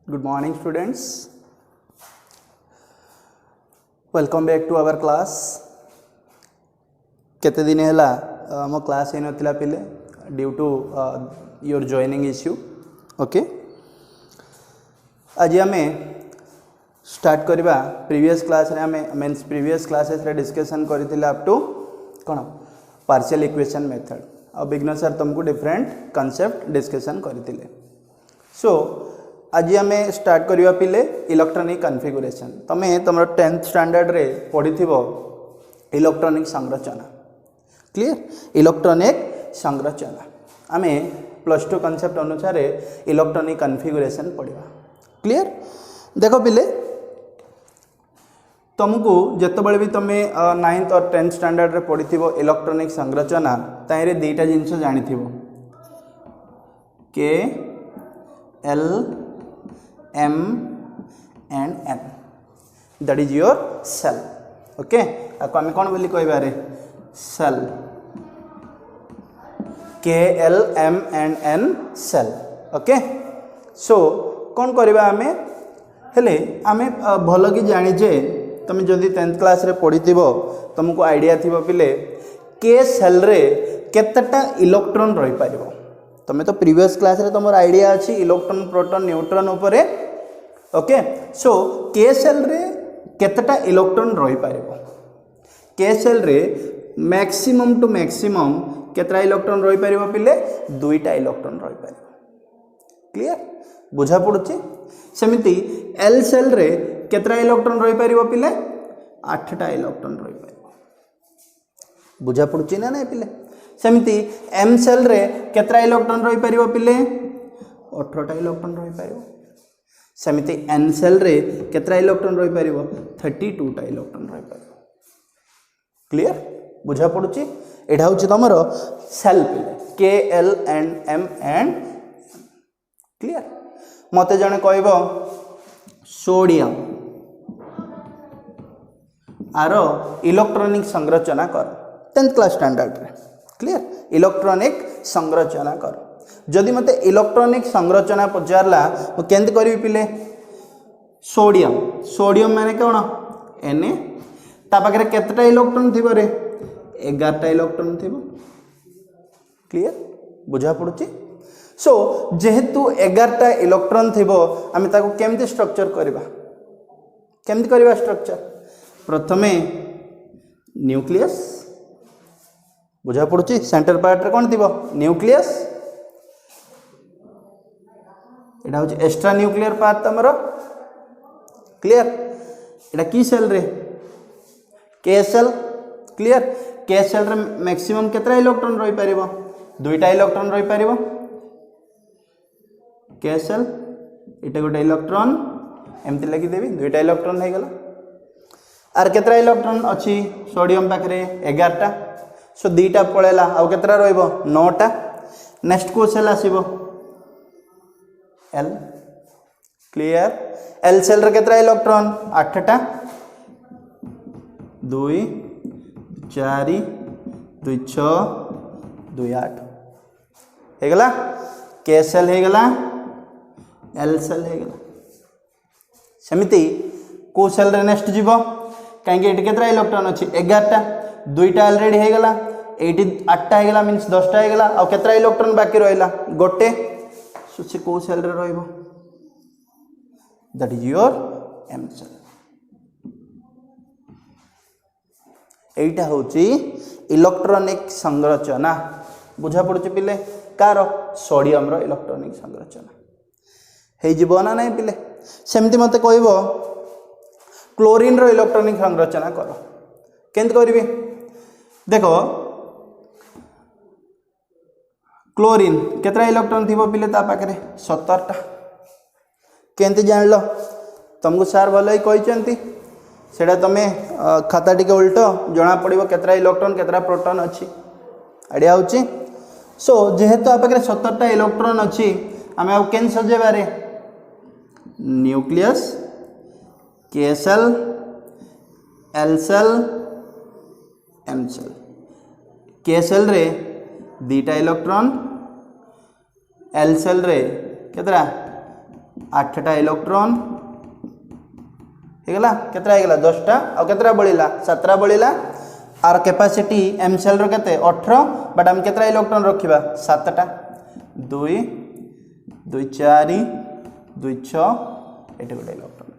Good morning, students. Welcome back to our class. केते दिन हैला मो क्लास हे नथिला पिले due to your joining issue. Okay, आज आम स्टार्ट करवा प्रीवियस क्लास रे आम मीन्स प्रीवियस क्लासेस रे डिस्कशन करथिला अप टू कोन पार्शियल इक्वेशन मेथड. अब बिगनर सर तुमको डिफरेंट कांसेप्ट डिस्कशन करथिले. सो आज आम स्टार्ट करवा पिले इलेक्ट्रॉनिक कॉन्फ़िगरेशन. तमे तुम 10th स्टैंडर्ड रे पढ़िथिबो इलेक्ट्रॉनिक संरचना. क्लियर, इलेक्ट्रॉनिक संरचना आम +2 कांसेप्ट अनुसार इलेक्ट्रॉनिक कॉन्फ़िगरेशन पढ़ा. क्लियर, देख पिले तुमको जितेबाला भी तुम 9th और 10th स्टैंडर्ड रे पढ़िथिबो इलेक्ट्रॉनिक संरचना ताइरे दुईटा जिनस जानिथिबो K L M and N. That is your shell. Okay, आपको आम कौन बोली कहबा रे shell. K L M and N shell. Okay, so कौन करवा आमे हेले आमे भल कि जानिजे तुम जदि 10th क्लास रे पढ़िथिबो तुमको आइडिया थिबो पिले के सेल रे केतेटा इलेक्ट्रॉन रही पारिबो. तुम तो प्रीवियस क्लास रे तुम आइडिया अच्छी इलेक्ट्रॉन प्रोटॉन न्यूट्रॉन उपरे. ओके, सो के सेल रे केतेटा इलेक्ट्रॉन रही पारिबो. के सेल रे मैक्सिमम टू मैक्सिमम केतरा इलेक्ट्रॉन रही पारिबो पिले दुईटा इलेक्ट्रॉन रही पारिबो. क्लियर, बुझा पड़ुची. सेमिति एल सेल रे केतरा इलेक्ट्रॉन रही पारिबो पिले 8टा इलेक्ट्रॉन रही पारिबो. बुझा पड़ुची ना नहीं पिले. सेमिति एम सेल रे केतरा इलेक्ट्रॉन रही पारिबो पिले 18टा इलेक्ट्रॉन रही पारिबो. सेमिति एन सेल रे केतरा इलेक्ट्रॉन रही पारिबो 32टा इलेक्ट्रॉन रही पारिबो. क्लियर, बुझा पड़ुची. एटा होची तमरो सेल पिले K L and M and. Clear, मते जने कहबो सोडियम आरो इलेक्ट्रॉनिक संरचना कर 10th क्लास स्टैंडर्ड रे. क्लियर, इलेक्ट्रॉनिक संरचना कर. जदि मते इलेक्ट्रॉनिक संरचना पचारला मु केंत करबी पिले सोडियम. सोडियम माने कोन Na. ता पाखरे केतटा इलेक्ट्रॉन थिबो रे 11टा इलेक्ट्रॉन थिबो. क्लियर, बुझा पड़ुची. सो जेहेतु 11टा इलेक्ट्रॉन थिबो आमे ताको केमती स्ट्रक्चर करबा. केमती करबा स्ट्रक्चर प्रथमे न्यूक्लियस. बुझा पड़ुची. सेंटर पार्ट रे कोन थिबो न्यूक्लियस. एटा होची एक्स्ट्रा न्यूक्लियर पार्ट तमरो. क्लियर, एटा की सेल रे के सेल. क्लियर, के सेल रे मैक्सिमम केतरा इलेक्ट्रॉन रही पारिबो दुईटा इलेक्ट्रॉन रही पारिबो. के सेल इटे गोटे इलेक्ट्रॉन एमती लगी देवी दुईटा इलेक्ट्रॉन हो गला. आर केतरा इलेक्ट्रॉन अच्छी सोडियम पाखरे 11टा. सो दुईटा पळेला आउ केतरा रहइबो 9टा. नेक्स्ट को सेल आसीबो एल. क्लियर, एल सेल रे केतरा इलेक्ट्रॉन 8टा. 2 4 2 6 2 8 हो गला. के सेल हो गला एल सेल हो गला. सेमिति को सेल रे नेक्स्ट जीवो कहीं एटी केतरा इलेक्ट्रॉन अच्छी 11टा. दुईटा ऑलरेडी हो गला. एटी 8टा हो गला मींस 10टा हो गला. आ केतरा इलेक्ट्रॉन बाकी रहिला गोटे. सो से को सेल रे रहइबो that is your M shell. एटा होची इलेक्ट्रॉनिक संरचना. बुझा पड़ुची पिले कार सोडियम रो इलेक्ट्रॉनिक संरचना हे जीवो ना नहीं पिले. सेमती मते कहबो क्लोरीन रो इलेक्ट्रॉनिक संरचना कर. केंत करबी देखो क्लोरीन केतरा इलेक्ट्रॉन थिबो पिले ता पाखरे 17टा. केंत जानलो तुमको सार भलै कहिचंती सेटा तमे खाता टिके उल्टो जना पड़िबो केतरा इलेक्ट्रॉन केतरा प्रोटॉन अच्छी आइडिया होची. सो जेहेतु आ पाखरे 17टा इलेक्ट्रॉन अच्छी आमे आ केन सजेबा रे nucleus K shell L shell M shell. K shell रे दुईटा इलेक्ट्रॉन एल सेल रे केतरा 8टा इलेक्ट्रॉन हेगला केतरा हेगला 10टा और केतरा बळिला 7टा बळिला are capacity M cell row केते 18 बट हम केतरा इलेक्ट्रॉन रखिबा 7टा 2 2 4 2 6 एटे गोटे इलेक्ट्रॉन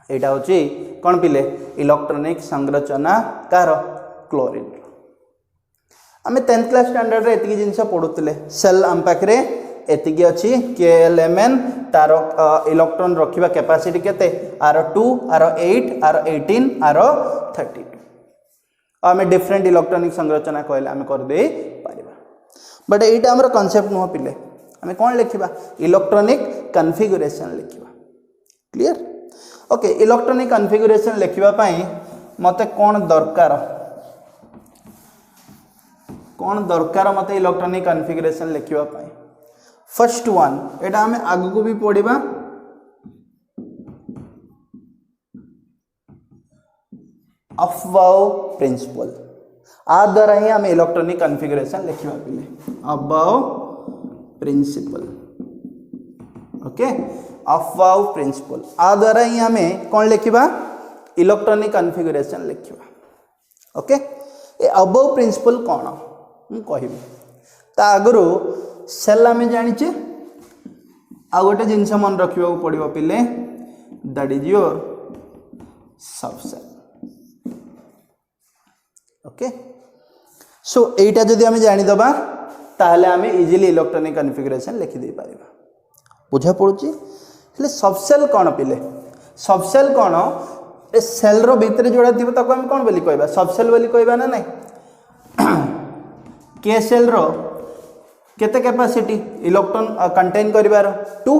एटा होची कोन पिले इलेक्ट्रॉनिक संरचना कार क्लोरीन आम 10th क्लास स्टैंडर्ड रे एतिकी जिनस पढुतले सेल आम पाखरे एतिकी अछि KLMN तार इलेक्ट्रॉन रखिबा कैपेसिटी केते आर 2 आर 8 आर 18 आर 32 आम डिफरेंट इलेक्ट्रॉनिक संरचना कहले आम कर दे पारिबा बट एटा हमर कांसेप्ट नो पिले आम कोन लिखिबा इलेक्ट्रॉनिक कॉन्फ़िगरेशन लिखिबा क्लियर ओके इलेक्ट्रॉनिक कॉन्फ़िगरेशन लिखिबा पई मते कोन दरकार मते इलेक्ट्रॉनिक कॉन्फ़िगरेशन लिखिबा पई फर्स्ट वन एटा हमें आगु को भी पढ़िबा अबाव प्रिंसिपल आ द्वारा ही हम इलेक्ट्रॉनिक कॉन्फ़िगरेशन लिखिबा पिले Aufbau principle okay Aufbau principle आ द्वारा ही हमें कौन लिखिबा इलेक्ट्रॉनिक कॉन्फ़िगरेशन लिखिबा ओके ए अबाव प्रिंसिपल कौन मु कहिबी ता आगरो सेल आम जानिचे आ गोटे जिनस मन रखा पड़ो पिले that is your subshell okay so एटा जदि आम जानिदबा ताहले आम इजिली इलेक्ट्रॉनिक कॉन्फ़िगरेशन लिखिदे पारिबा बुझा पड़ुची हेले सबसेल कौन पिले सबसेल कौन ए सेल रो भीतर जोड़ा थी ताको हम कौन बोली कहबा सबसेल बोली कहबा ना नहीं के सेल रो केते कैपेसिटी इलेक्ट्रॉन कंटेन करिवार 2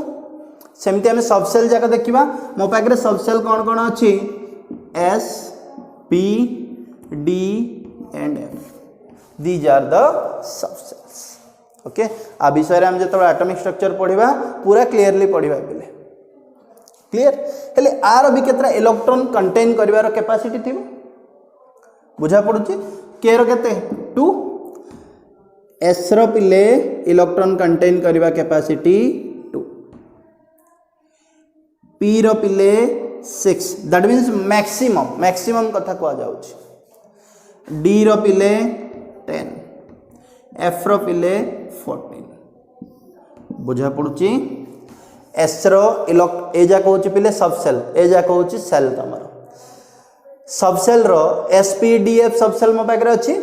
सेमती हमें सबसेल जाक देखिबा मो पाखरे सबसेल कौन कौन अछि S P D and F these are the subshells okay आ विषय हम जतो एटॉमिक स्ट्रक्चर पढ़िबा पूरा क्लियरली पढ़िबा पिले क्लियर हेले आर भी केतरा इलेक्ट्रॉन कंटेन करिवार कैपेसिटी थिबो बुझा पड़ुची के रो केते 2 S रो पिले इलेक्ट्रॉन कंटेन करिवा कैपेसिटी 2 P रो पिले 6 दैट मींस मैक्सिमम कथा को जाउची D रो पिले 10 F रो पिले 14 बुझा पड़ुची S रो ए जा कहउची पिले सबसेल ए जा कहउची सेल तमरो सबसेल रो SPDF सबसेल मो पाखरे अछि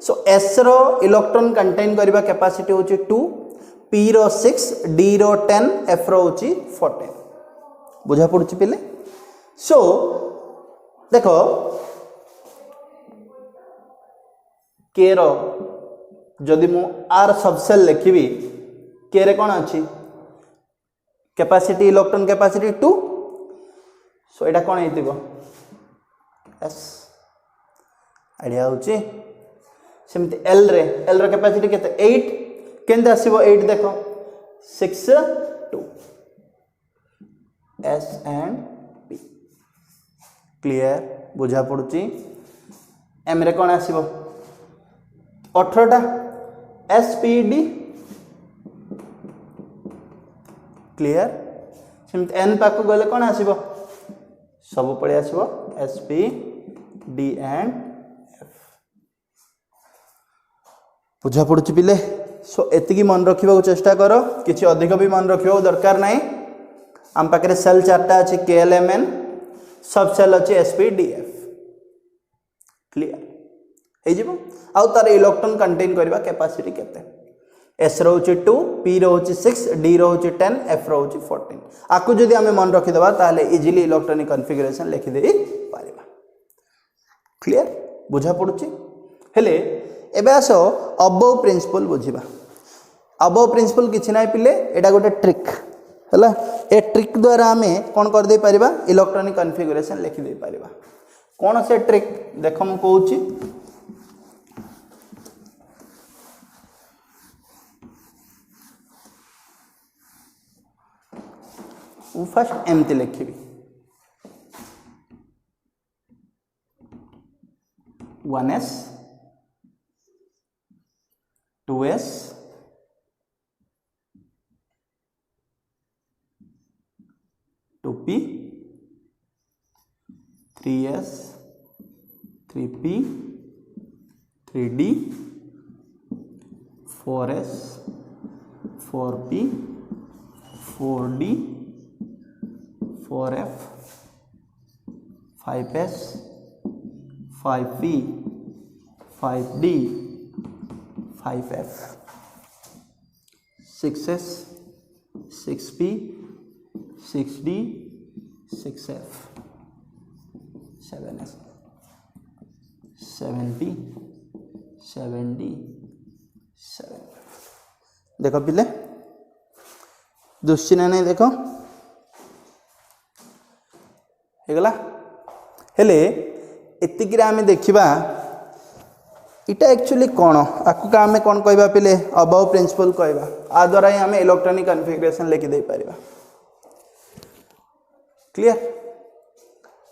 सो S रो इलेक्ट्रॉन कंटेन करिवा कैपेसिटी होची 2 P रो 6 D रो 10 F रो होची 14 बुझा पड़ुची पिले सो देखो के रो जदि मु आर सबसेल लिखिबी के रे कोन अछि कैपेसिटी इलेक्ट्रॉन कैपेसिटी 2 सो एटा कोन हेतिबो S आइडिया होची सेमती L रो कैपेसिटी केते 8 केंदे आसीबो 8 देखो 6 2 S एंड P क्लियर बुझा पड़ुची M रे कोन आसीबो 18टा S P D क्लियर सेमती N पाकु गले कोन आसीबो सब पळे आसीबो S P D एंड बुझा पड़ुची पिले सो एतिकी मन रखिबा चेष्टा करो किछि अधिक भी मन रखिबा दरकार नाही आम पाखरे सेल चारटा अछि KLMN सब सेल अछि SPDF क्लियर हे जिवो आ तार इलेक्ट्रॉन कंटेन करबा कैपेसिटी केते S रो होची 2 P रो होची 6 D रो होची 10 F रो होची 14 आकु जदि आमे मन रखि देबा ताले इजीली इलेक्ट्रॉनिक कॉन्फ़िगरेशन लिखि देई पारिबा क्लियर बुझा पड़ुची हेले एबे आसो अबाव प्रिंसिपल बुझिबा अबाव प्रिंसिपल किछि नाही पिले एटा गोटे ट्रिक हला ए ट्रिक द्वारा हमें कोन कर दे परिबा इलेक्ट्रॉनिक कॉन्फ़िगरेशन लिखि दे परिबा कोन से ट्रिक देखो हम कहूची वो फर्स्ट एमती लिखिबी 1s 2s 2p 3s 3p 3d 4s 4p 4d 4f 5s 5p 5d 5f 6s 6p 6d 6f 7s 7p 7d 7f। देखो पिले दुश्चिना नहीं देखो हेगला हेले एतिकिरे आमे देखिबा इटा एक्चुअली कौन आपको आम कौन कहवा पिले अबव प्रिंसिपल कहवा आ द्वारा ही आम इलेक्ट्रॉनिक कॉन्फ़िगरेशन लिखि दे पारिबा क्लियर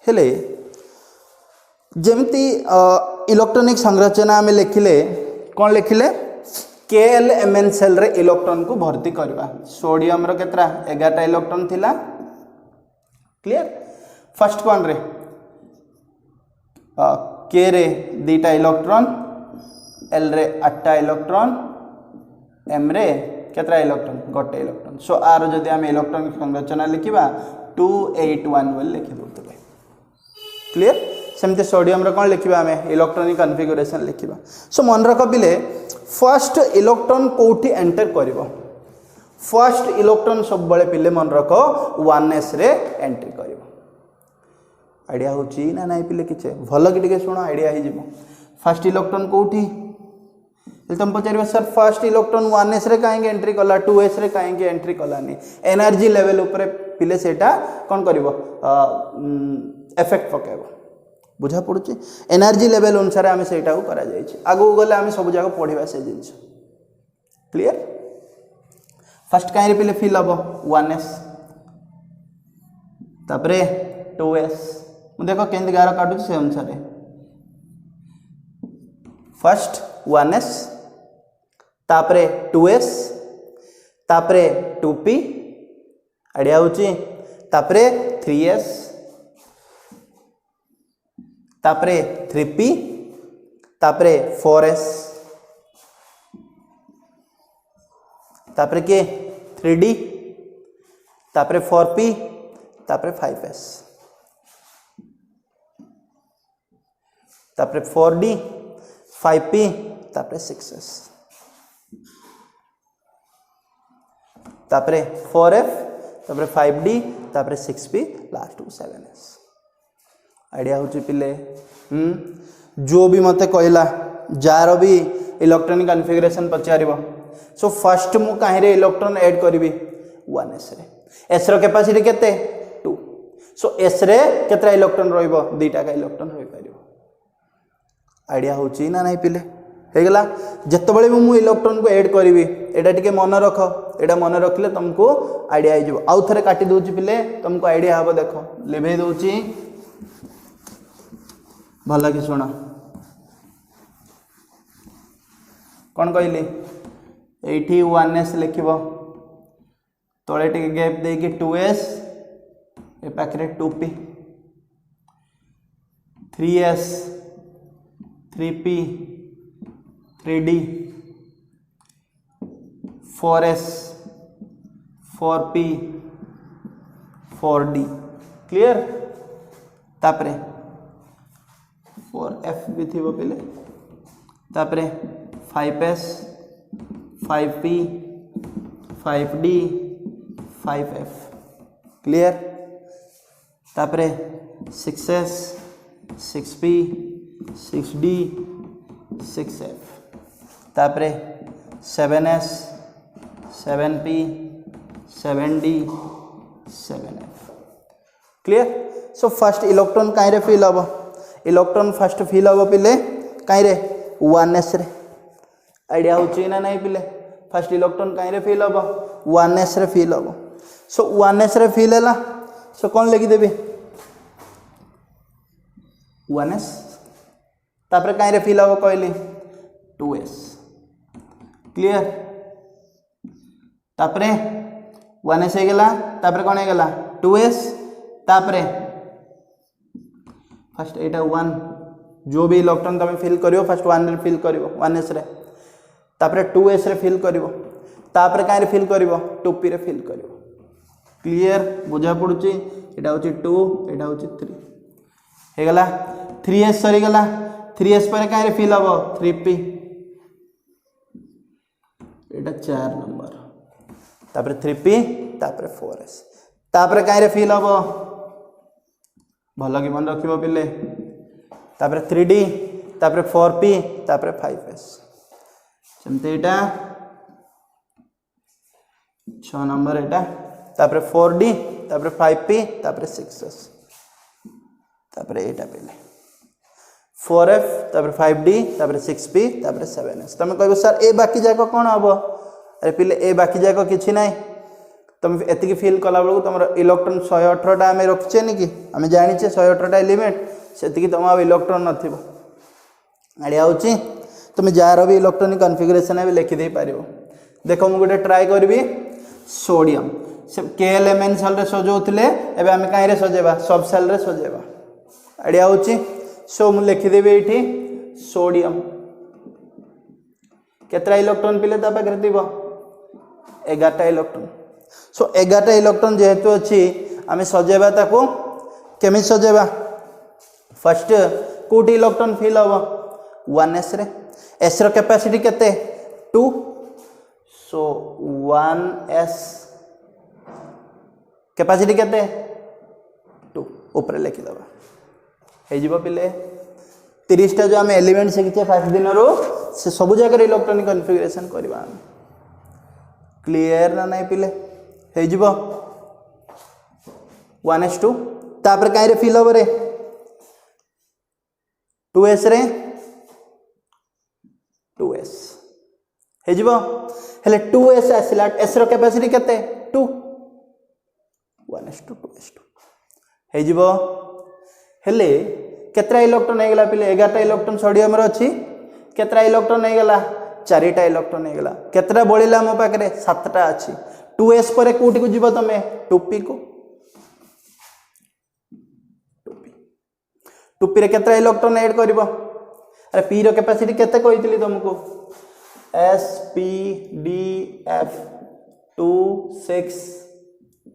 हेले जेमती इलेक्ट्रॉनिक संरचना आम लिखिले कौन लिखिले KLMN सेल रे इलेक्ट्रॉन को भर्ती करवा सोडियम रो केतरा 11टा इलेक्ट्रॉन थिला क्लियर फर्स्ट कौन रे K रे 2टा इलेक्ट्रॉन L रे 8टा इलेक्ट्रॉन M रे केतरा इलेक्ट्रॉन गोटे इलेक्ट्रॉन सो आर जदि आम इलेक्ट्रॉनिक संरचना लिखिबा 281 बोल लिखि दोतबे क्लियर सेमते सोडियम रो कोन लिखिबा आम इलेक्ट्रॉनिक कॉन्फ़िगरेशन लिखिबा सो मन रख पिले फर्स्ट इलेक्ट्रॉन कोठी एंटर करिवो फर्स्ट इलेक्ट्रॉन सब बळे पिले मन रख 1s रे एंट्री करिवो आइडिया होची ना नाही पिले किछे भलो कि टिके सुनो आइडिया ही जिवो फर्स्ट इलेक्ट्रॉन कोठी तुम पचार सर फर्स्ट इलेक्ट्रॉन 1s रे काहे एंट्री कला 2s रे काहे एंट्री कलानी एनर्जी लेवल ऊपर पिले सेटा कोन करिवो इफेक्ट पकेबो बुझा पड़ुची एनर्जी लेवल अनुसार आम सेटा को करा जायछि आगु गले आम सब जगह पढ़िबा से जिंस क्लियर फर्स्ट काहे पिले फिल हबो 1s तापरे 2s मु देखो केंद गार काटू से अनुसार फर्स्ट 1s तापरे 2s तापरे 2p आइडिया होची तापरे 3s तापरे 3p तापरे 4s तापरे के 3d तापरे 4p तापरे 5s तापरे 4d 5p तापरे 6s तापरे 4f तापरे 5d तापरे 6p लास्ट 7s आइडिया होची पिले जो भी मते कहला जार भी इलेक्ट्रॉनिक कॉन्फ़िगरेशन पचारिबो सो फर्स्ट मु काहे रे इलेक्ट्रॉन ऐड करबी 1s रे s रो कैपेसिटी केते 2 सो s रे केतरा इलेक्ट्रॉन रहइबो 2टा का इलेक्ट्रॉन होई परिबो आइडिया होची ना नहीं पिले हेगला जतबळे मु इलेक्ट्रॉन को ऐड करबी एटा टिके मन रख एटा मन रखले तुमको आइडिया आइ जबो आउ थरे काटी दोची पिले तुमको आइडिया हबो देखो लेभे दोची भला कि शुण कौन कहली एठी 1s लिखिबो तळे टिके गैप दे कि 2s ए पाखरे 2p 3s 3p 3d 4s 4p 4d clear तापरे 4f भी थी वो पहले तापरे 5s 5p 5d 5f clear तापरे 6s 6p 6d 6f तापरे 7s 7p 7d 7f clear so first electron काहे रे फिल हबो इलेक्ट्रॉन फर्स्ट फिल हबो पिले काहे रे 1s रे आइडिया होची ना नहीं पिले फर्स्ट इलेक्ट्रॉन काहे रे फिल हबो 1s रे फिल हबो सो 1s रे फिल हैला सो कोन लिखि देबी 1s तापर काहे रे फिल हबो कहली 2s क्लियर तापर 1s हे गेला तापर कोन हे गेला 2s तापरे फर्स्ट एटा 1 जो भी इलेक्ट्रॉन तुम फिल करियो फर्स्ट 1 रे फिल करियो 1s रे तापरे 2s रे फिल करियो तापरे काहे रे फिल करियो 2p रे फिल करियो क्लियर बुझा पड़ुची एटा होची 2 एटा होची 3 हे गला 3s सरी गला 3s पर काहे रे फिल हबो 3p एटा 4 नंबर तापरे 3p तापरे 4s तापरे काहे रे फिल हबो भलो कि मन रखिबो पिले तापरे 3d तापरे 4p तापरे 5s सेमते एटा 6 नंबर एटा तापरे 4d तापरे 5p तापरे 6s तापरे एटा पिले 4f तापरे 5d तापरे 6p तापरे 7s तमे कहबो सर ए बाकी जाको कोन हबो अरे पिले ए बाकी जाको किछि नै तुम एति फिल कला बेलू तुम इलेक्ट्रॉन 118 आम रखीचे नी कि आम जाचे 118 एलिमेंट से तुम आ इलेक्ट्रॉन नड़िया हूँ तुम जार भी इलेक्ट्रॉनिक कन्फिगरेशन भी लिखिदे पार देख मुझे गोटे ट्राए करी सोडियम से KLMN सेल रे सजाऊे एवं आम कहीं सजेबा सब सेल रे सजेबा आड़िया हूँ सो मुझे लिखिदेवी ये सोडियम केतरा इलेक्ट्रॉन पिले पाखे थी 11टा इलेक्ट्रॉन सो 11टा इलेक्ट्रॉन जेहेतु अच्छी आम सजेबा ताको केमी सजेबा फर्स्ट कोटी इलेक्ट्रॉन फिल हम 1s रे s रो कैपेसिटी केते 2 सो 1s कैपेसिटी केते 2 ऊपर लिखि दबा हे जीवो पिले 30टा जो आम एलिमेंट शिखिचे फर्स्ट दिन रो से सब जगह इलेक्ट्रॉनिक कॉन्फ़िगरेशन करबा क्लियर ना नहीं पिले हे जीवो 1s2 तापर काई रे फिल हो रे 2s रे 2s हे जीवो हेले 2s आसिला s रो कैपेसिटी केते 2 1s2 2s2 हे जीवो हेले केतरा इलेक्ट्रॉन हे गला पिले 11टा इलेक्ट्रॉन सोडियम रो अछि केतरा इलेक्ट्रॉन हे गला 4टा इलेक्ट्रॉन हे गला केतरा बळिला मो पाकरे 7टा अछि 2s पर कोटी को जीवो तमे 2p को 2p रे केतरा इलेक्ट्रॉन ऐड करिवो अरे p रो कैपेसिटी केते कहितली तुमको s p d f 2 6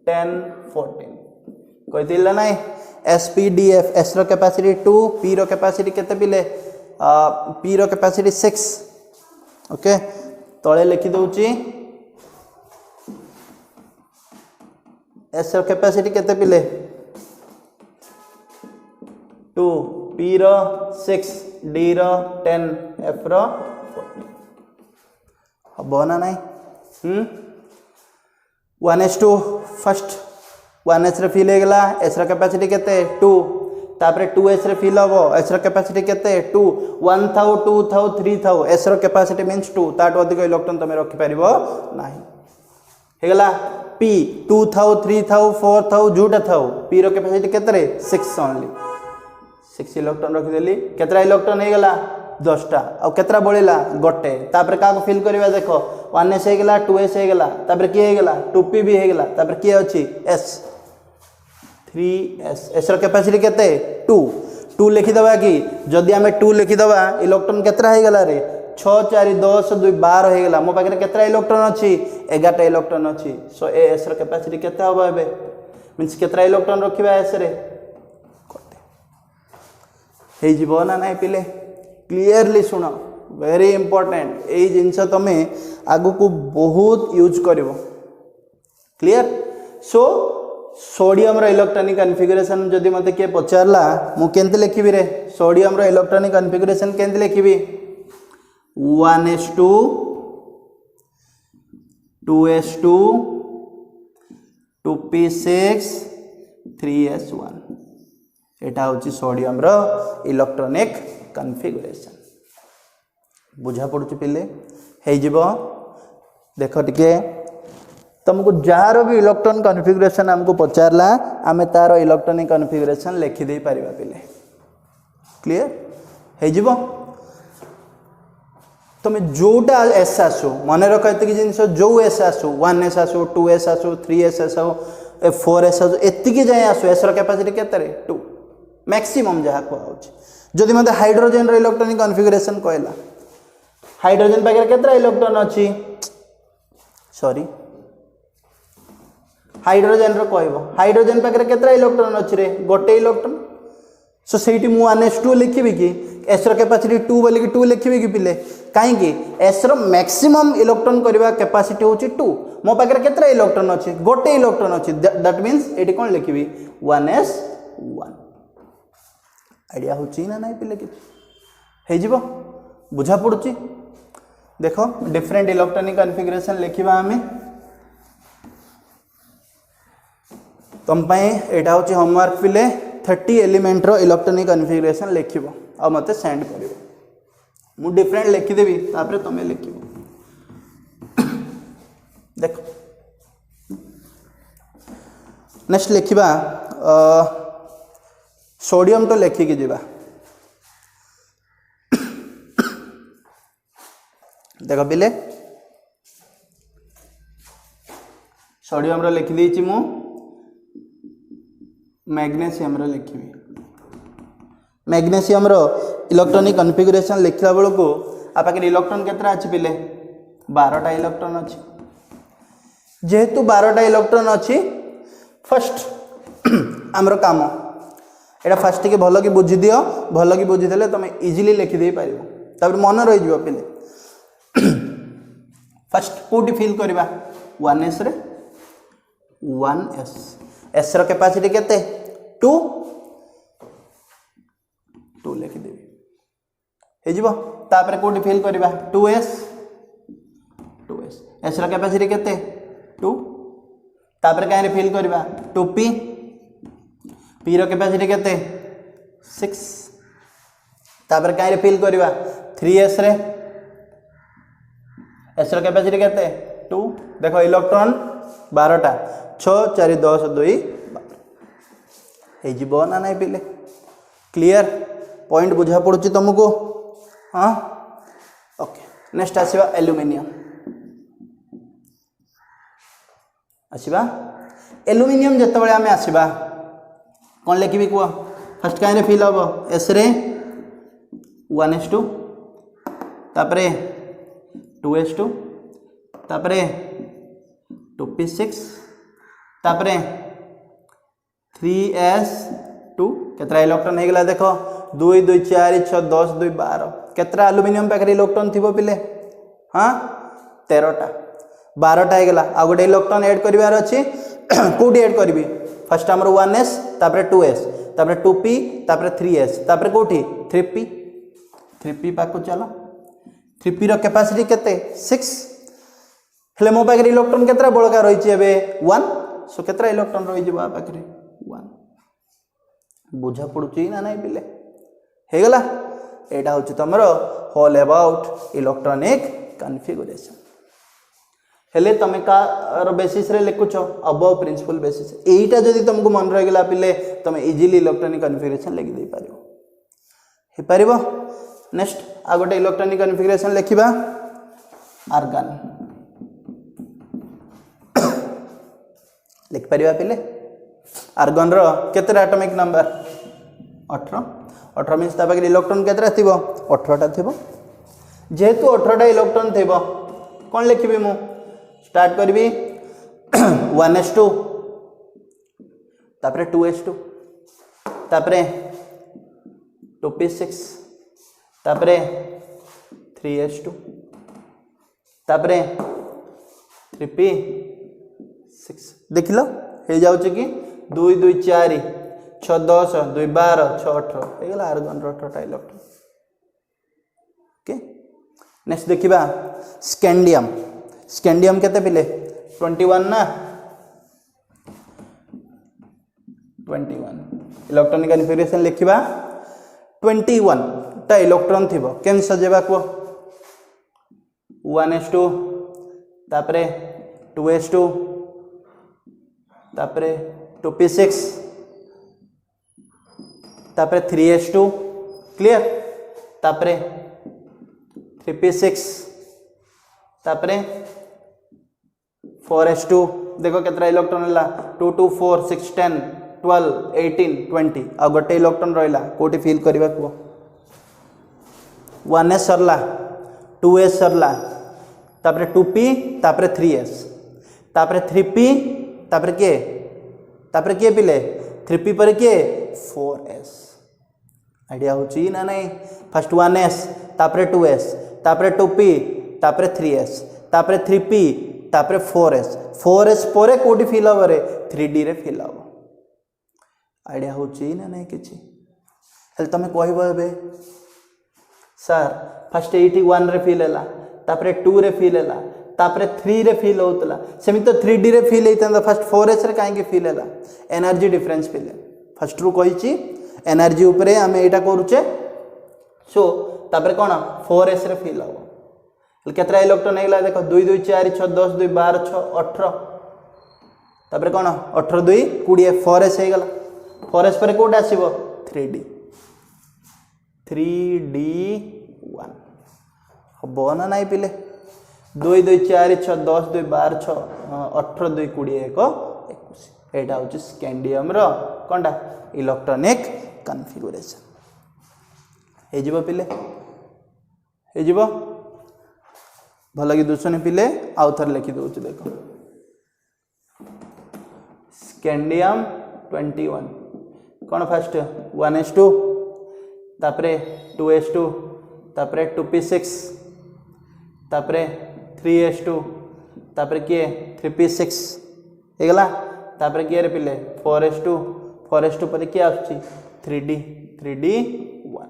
10 14 कहितला नाही s p d f s रो कैपेसिटी 2 p रो कैपेसिटी केते पिले p रो कैपेसिटी 6 ओके तळे लिखि दउची s रो कैपेसिटी केते पिले 2 p रो 6 d रो 10 f रो 40 हबो ना नहीं 1s2 फर्स्ट 1s रे फिल हेगला s रो कैपेसिटी केते 2 तापरे 2s रे फिल हबो s रो कैपेसिटी केते 2 1 थाउ 2 थाउ 3 थाउ s रो कैपेसिटी मींस 2 ताट अधिक इलेक्ट्रॉन तमे रखि परिबो नाही हेगला p 2 थाउ 3 थाउ 4 थाउ जुटा थाउ p रो कैपेसिटी केते रे 6 ओनली 6 इलेक्ट्रॉन रखि देली केतरा इलेक्ट्रॉन हे गला 10टा आ केतरा बळिला गोटे तापर का को फिल करबा देखो 1s हे गला 2s हे गला तापर की हे गला 2p भी हे गला तापर की अछि s 3s s रो कैपेसिटी केते 2 2 लिखि दबा कि जदी हमें 2 लिखि दबा इलेक्ट्रॉन केतरा हे गला रे 6 4 10 2 12 हे गला मो पाखे केतरा इलेक्ट्रॉन अछि 11टा इलेक्ट्रॉन अछि सो s रो कैपेसिटी केते होबा एबे मींस केतरा इलेक्ट्रॉन रखिबा s रे हे जीवो ना नहीं पिले क्लियरली सुनो वेरी इंपोर्टेंट ए जिनस तमे आगु को बहुत यूज करिवो क्लियर सो सोडियम रो इलेक्ट्रॉनिक कॉन्फ़िगरेशन जदी मते के पचारला मु केंते लिखिबी रे सोडियम रो इलेक्ट्रॉनिक कॉन्फ़िगरेशन केंते लिखिबी 1s2 2s2 2p6 3s1 एटा होची सोडियम रो इलेक्ट्रॉनिक कॉन्फ़िगरेशन बुझा पड़ुची पिले हे जीवो देखो टिके तुमको जार भी इलेक्ट्रॉन कॉन्फ़िगरेशन हमको पचारला आमे तारो इलेक्ट्रॉनिक कॉन्फ़िगरेशन लिखि दे पारिबा पिले क्लियर हे जीवो तुम जोटा एस आसो मन रख एतिक जिनस जो एस आसो 1s आसो 2s आसो 3s आसो 4s एतिकी जाए आसो एस कैपेसिटी केते 2 मैक्सिमम जहाँ कहूँ जदि मत हाइड्रोजन इलेक्ट्रॉनिक कॉन्फ़िगरेशन कहला हाइड्रोजन पाखे केतरा इलेक्ट्रॉन अच्छी सॉरी हाइड्रोजन कहब हाइड्रोजन पाखे केतरा इलेक्ट्रॉन अच्छी रे गोटे इलेक्ट्रॉन सो से मु 1s2 लिखी कि एस कैपेसिटी 2 बोलिक 2 लिखी कि पिले कहीं एस मैक्सिमम इलेक्ट्रॉन करवा कैपेसिटी हूँ 2 मो पाखे केतरा इलेक्ट्रॉन अच्छी गोटे इलेक्ट्रॉन अच्छी दैट मीन्स ये कौन लिखी 1s1 आइडिया होची ना नहीं पिले कि बुझा पड़ुची देखो डिफरेंट इलेक्ट्रॉनिक कॉन्फ़िगरेशन लिखा आम तुम यहाँ हूँ होमवर्क पिले 30 एलिमेंट रो इलेक्ट्रॉनिक कॉन्फ़िगरेशन लिख आ मत सेंड कर मु डिफरेंट लिखिदेवी तापर तुम्हें लिख देख नेक्स्ट लिखा सोडियम तो लिखिकी जीवा देख पिले सोडियम रो लिखि देछि मु मैग्नेशियम रो लिखी मैग्नेशियम रो इलेक्ट्रॉनिक कॉन्फ़िगरेशन लिखला बेल को आपाखे इलेक्ट्रॉन केतरा अच्छी पिले 12टा इलेक्ट्रॉन अच्छी जेहेतु 12टा इलेक्ट्रॉन अच्छी फर्स्ट आमर काम एटा फर्स्ट के भल कि बुझी दियो भल कि बुझीदे तुम इजिली लिखिदे पार मन रही पिले फर्स्ट कौटी फिल करवा 1s रे 1s एस कैपेसिटी केते 2 2 लिखिदेवी हो तापर कौटी फिल करवा 2s एस कैपेसिटी केते 2 तापर कहीं फिल करवा 2p p रो कैपेसिटी केते 6 तापर कहीं फिल करवा 3s रे एस कैपेसिटी केते 2 देखो इलेक्ट्रॉन 12टा 6 4 10 2 12 ना नहीं पिले क्लियर पॉइंट बुझा पड़ुची तुमको हाँ ओके नेक्स्ट आसीबा एल्युमिनियम एल्युमिनियम जिते आम आसवा कौन लिखी कह फर्स्ट कहीं फिल हम एस रे 1s2 तापरे 2s2 तापरे 2p6 तापरे 3s2 केतरा इलेक्ट्रॉन हो गला देख 2 2 4 6 10 2 12 केतरा एल्युमिनियम पाखे इलेक्ट्रॉन थी पिले हाँ 13टा 12टा हो गला आ गोटे इलेक्ट्रॉन ऐड करार अच्छी कौटी ऐड करी फर्स्ट आमर 1s तापरे 2s तापरे 2p तापरे 3s तापरे कौटी 3p 3p पाक चलो 3p रो कैपेसिटी केते 6 हेले मो पाखे इलेक्ट्रॉन केतरा बड़का रही 1 सो केतरा इलेक्ट्रॉन रही पाखे 1 बुझा पड़ुची ना नहीं पिले हो गला यहाँ हूँ तुम होल अबाउट इलेक्ट्रॉनिक कॉन्फ़िगरेशन हेले तुम कार बेसिस रे लिखुच अबव प्रिंसिपल बेसिस यहीटा जदि तुमको मन रहीगला पिले तुम इजिली इलेक्ट्रॉनिक कॉन्फ़िगरेशन लिखिदे पार नेक्स्ट आ गोटे इलेक्ट्रॉनिक कॉन्फ़िगरेशन लिखा आर्गन लिखिपर पिले आर्गन रो केतरा एटॉमिक नंबर 18 मीन्स पाखे इलेक्ट्रॉन केतरा थी 18टा थी जेहेतु 18टा इलेक्ट्रॉन थी कौन लिखी मु स्टार्ट करी 1s2 तापरे 2s2 तापरे 2p6 तापरे 3s2 तापरे 3p6 देख लो हो जाऊँ कि 2 2 4 6 10 2 12 6 18 होगा आर्गन 18टा इलेक्ट्रॉन ओके नेक्स्ट देखा स्कैंडियम स्कैंडियम केते पिले 21 ना 21 इलेक्ट्रॉनिक कॉन्फ़िगरेशन लिखा 21 टा इलेक्ट्रॉन थी केन सजेबा कह 1s2 तापरे 2s2 तापरे 2p6 तापरे 3s2 क्लियर तापरे 3p6 तापरे 4s2 देख केतरा इलेक्ट्रॉन है 2 2 4 6 10 12 18 20 आ गोटे इलेक्ट्रॉन रहा कोटी फिल करवा कह 1s सरला 2s सरला तापर 2p तापर 3s तापर 3p तापर किए पिले 3p पर किए 4s आइडिया होची ना नहीं फर्स्ट 1s तापर 2s तापर 2p तापर 3s तापर 3p तापर 4s पर कोटी फिल हम रे 3d रे फिल हम आइडिया होची ना नहीं किछि हेल तमे कहबो एबे सर फर्स्ट 81 रे फिल हैला तापर 2 रे फिल हैला तापर 3 रे फिल होतला सेमी तो 3d रे फिल हेतंदा फर्स्ट 4s रे काहे के फिल हैला एनर्जी डिफरेंस फिल फर्स्ट रु कहिची एनर्जी उपरे हम एटा करूचे सो तापर कोन 4s रे फिल हो केतरा इलेक्ट्रॉन हेला देखो 2 2 4 6 10 2 12 6 18 तापर कोन 18 2 20 4s हे गला 4s पर कोड आसीबो 3d 3d1 हबो ना नहीं पिले 2 2 4 6 10 2 12 6 18 2 20 1 21 एटा होची स्कैंडियम रो कोंडा इलेक्ट्रॉनिक कॉन्फ़िगरेशन हे जीवो पिले हे जीवो भल कि दुसने पिले आउ थर लिखि दउछ देखो स्कैंडियम 21 कौन फर्स्ट 1s2 तापरे 2s2 तापरे 2p6 तापरे 3s2 तापरे किए 3p6 हेगला तापरे किए रे पिले 4s2 पर किए आछी 3d1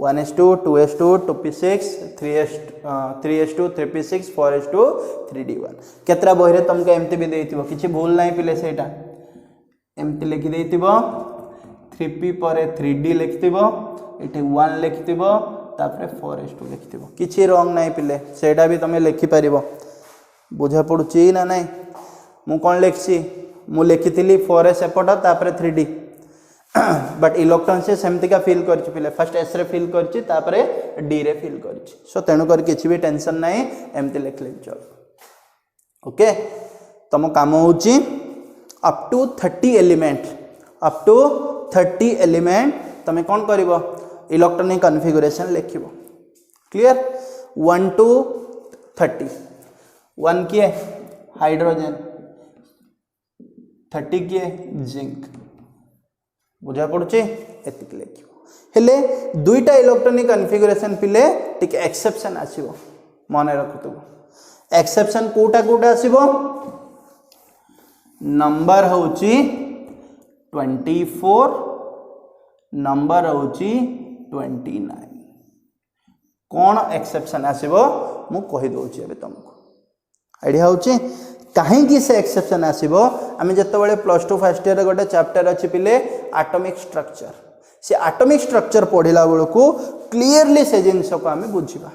1s2 2s2 2p6 3s2 3p6 4s2 3d1 केतरा बही रे तुमको एमती भी देइतिबो किछि भूल नाही पिले सेटा एमती लिखि देइतिबो 3p पर 3d लिखितिबो एठी 1 लिखितिबो तापर 4s2 लिखितिबो किछि रॉन्ग नाही पिले सेटा भी तुम लिखि परिबो बुझा पडुची ना नाही मु कोन लिखछि मु लिखितिली 4s एपट तापर 3d बट इलेक्ट्रॉन से सेमती का फिल करछि पिले फर्स्ट s रे फिल करछि तापर d रे फिल करछि सो तेनु कर किछि भी टेंशन नाही एमती लिखले चल ओके तम काम होछि अप टू 30 एलिमेंट तमे कोन करिवो इलेक्ट्रॉनिक कॉन्फ़िगरेशन लिखिवो क्लियर 1 to 30 1 किए हाइड्रोजन 30 किए जिंक बुझा पड़ुची एतिक लिखिवो हेले दुईटा इलेक्ट्रॉनिक कॉन्फ़िगरेशन पिले टिक एक्सेप्शन आसीबो माने रखतबो एक्सेप्शन कोटा आसीबो नंबर होची 24 नंबर होची 29 कौन एक्सेप्शन आसीबो मु कहि दोची एबे तुमको आइडिया होची कहीं से एक्सेप्शन आसीबो आमे जतबेले प्लस 2 फर्स्ट ईयर गोटे चैप्टर अछि पिले एटॉमिक स्ट्रक्चर से एटॉमिक स्ट्रक्चर पढ़िला बेलको क्लियरली से जिनस को आमे बुझिबा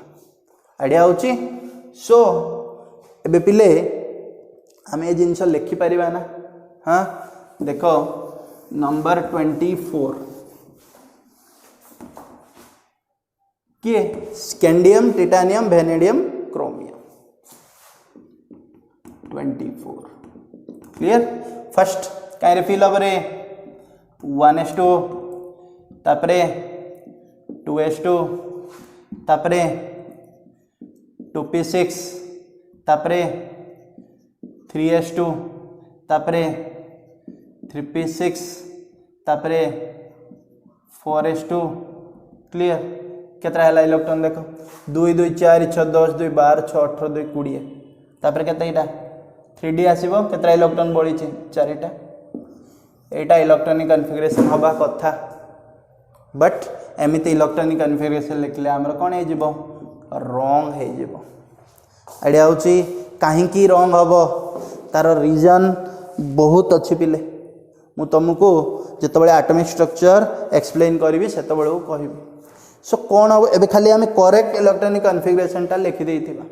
आइडिया होची सो एबे पिले आमे ए जिनस लिखि परिबा ना हां देखो नंबर 24 के scandium titanium vanadium chromium 24 clear first काई फिल हम रे 1s2 तापरे 2s2 तापरे 2p6 तापरे 3s2 तापरे 3p6 तापरे 4s2 क्लियर केतरा हैला इलेक्ट्रॉन देखो 2 2 4 6 10 2 12 6 18 2 20 तापर केते इटा 3d आसीबो केतरा इलेक्ट्रॉन बळी छै 4टा एटा इलेक्ट्रॉनिक कॉन्फ़िगरेशन हबा कथा बट एमिति इलेक्ट्रॉनिक कॉन्फ़िगरेशन लिखले हमर कोन हे जिवो रॉन्ग हे जिवो आइडिया होची काहे की रॉन्ग हबो तार रीजन बहुत अच्छी पिले मु तुमको जतबेले एटॉमिक स्ट्रक्चर एक्सप्लेन करबी सेतबेले कहबी सो कौन हम एबे खाली आम करेक्ट इलेक्ट्रॉनिक कॉन्फ़िगरेशन टा लिखि देइथिबा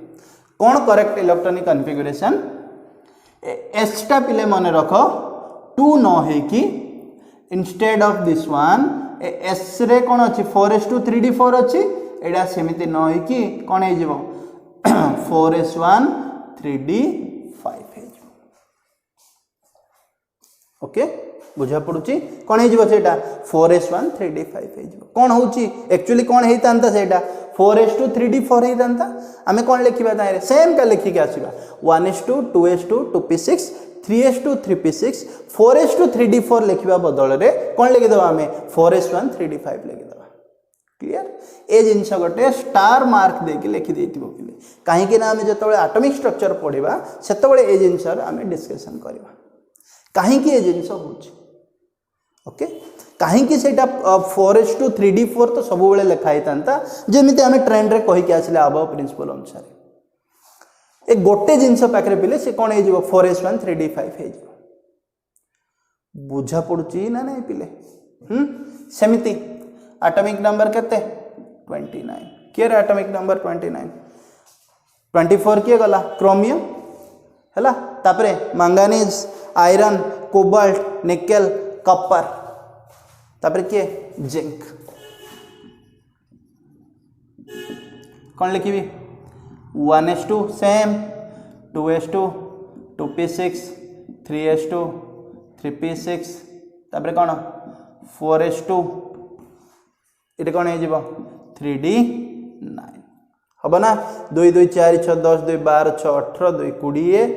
कौन करेक्ट इलेक्ट्रॉनिक कॉन्फ़िगरेशन एस टा पिले मन रख 2 न है कि instead of this one S रे कौन अच्छी 4s2 3d4 अच्छी एडा सेमिति न है कि कौन है जीवो 4s1 3d ओके बुझा पड़ुची कौन हो सेटा 4s1 3d5 हो कौन होची एक्चुअली कौन होता सेटा 4s2 3d4 होता आम कौन लिखा तारे सेम का लिखिक आसवा 1s2 2s2 2p6 3s2 3p6 4s2 3d4 लिखा बदल में कौन लिखिदेवा आम 4s1 3d5 लिखिदेवा क्लियर ए जिनस गोटे स्टार मार्क देके लिखि देथिबो पिले कहीं ना आम जो एटॉमिक स्ट्रक्चर पढ़ा से ए जिनस आम डिस्कशन करवा कहीं ए जिनस हो ओके कहीं से 4s2 3d4 तो सब बेले लिखाई था जमी आम ट्रेंड रे कहीकि आसले अब प्रिंसिपल अनुसार ए गोटे जिनस पाखे पिले से कौन हो 4s1 3d5 हो बुझा पड़ुची ना नहीं पिले सेमिति एटॉमिक नंबर केते 29 किए एटॉमिक नंबर 29 24 किए गला क्रोमियम हैला तापरे manganese iron cobalt nickel copper तापरे किए जिंक कौन लिखी 1s2 same 2s2 2p6 3s2 3p6 तापरे कौन 4s2 ये कौन हो 3d9 हम ना 2 2 4 6 10 2 12 6 18 2 20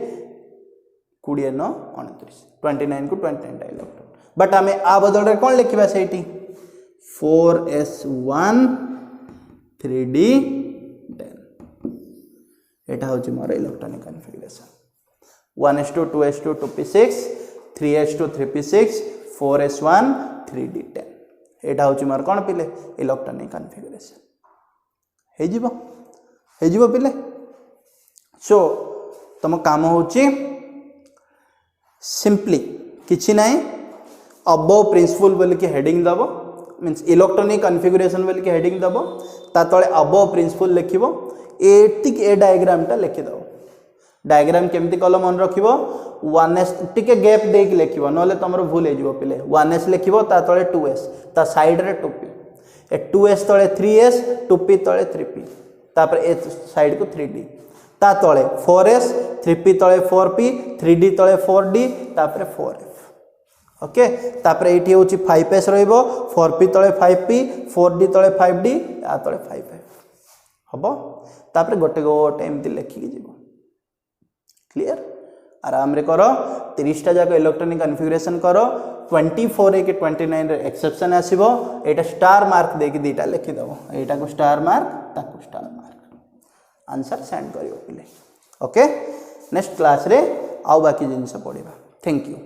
20 9 29 29 को 29 टा इलेक्ट्रॉन बट आम आ बदल कौन लिखा से 4s1 3d10 यहाँ हूँ मोर electronic configuration 1s2 2s2 2p6 3s2 3p6 4s1 3d10 यहाँ हूँ मोर कौन पिले इलेक्ट्रॉनिक कन्फिगरेशन हो पिले सो तुम काम होची सिंपली किछि नहीं अबव प्रिंसिपल बोल के हेडिंग दब मीन्स इलेक्ट्रॉनिक कन्फिगरेशन बोल के हेडिंग दब ता तले अबव प्रिंसिपल लिखिबो एतिक ए डायग्रामटा लिखिदेव डायग्राम केमती कल मन रखिबो 1s टिके गैप देक लिखिबो नले तमरो भूल हो पिले 1s लिखिबो ता तले 2s ता साइड रे 2p ए 2s तले 3s 2p तले 3p तापर ए साइड को 3d ता तले 4s 3p तले 4p 3d तले 4d तापर 4f ओके तापर एठी होची 5s रहइबो 4p तले 5p 4d तले 5d आ तले 5f हबो तापर गोटे गोटे एमती लिखिकी जीवो क्लियर आराम रे करो 30 टा जाक इलेक्ट्रॉनिक कन्फिगरेशन करो 24 के 29 रे एक्सेप्शन आसीबो एटा स्टार मार्क देकी दीटा लिखि दबो एटा को स्टार मार्क ताको स्टार मार्क आंसर सेंड करियो पिले ओके नेक्स्ट क्लास रे आउ बाकी जिनस पढ़िबा थैंक यू।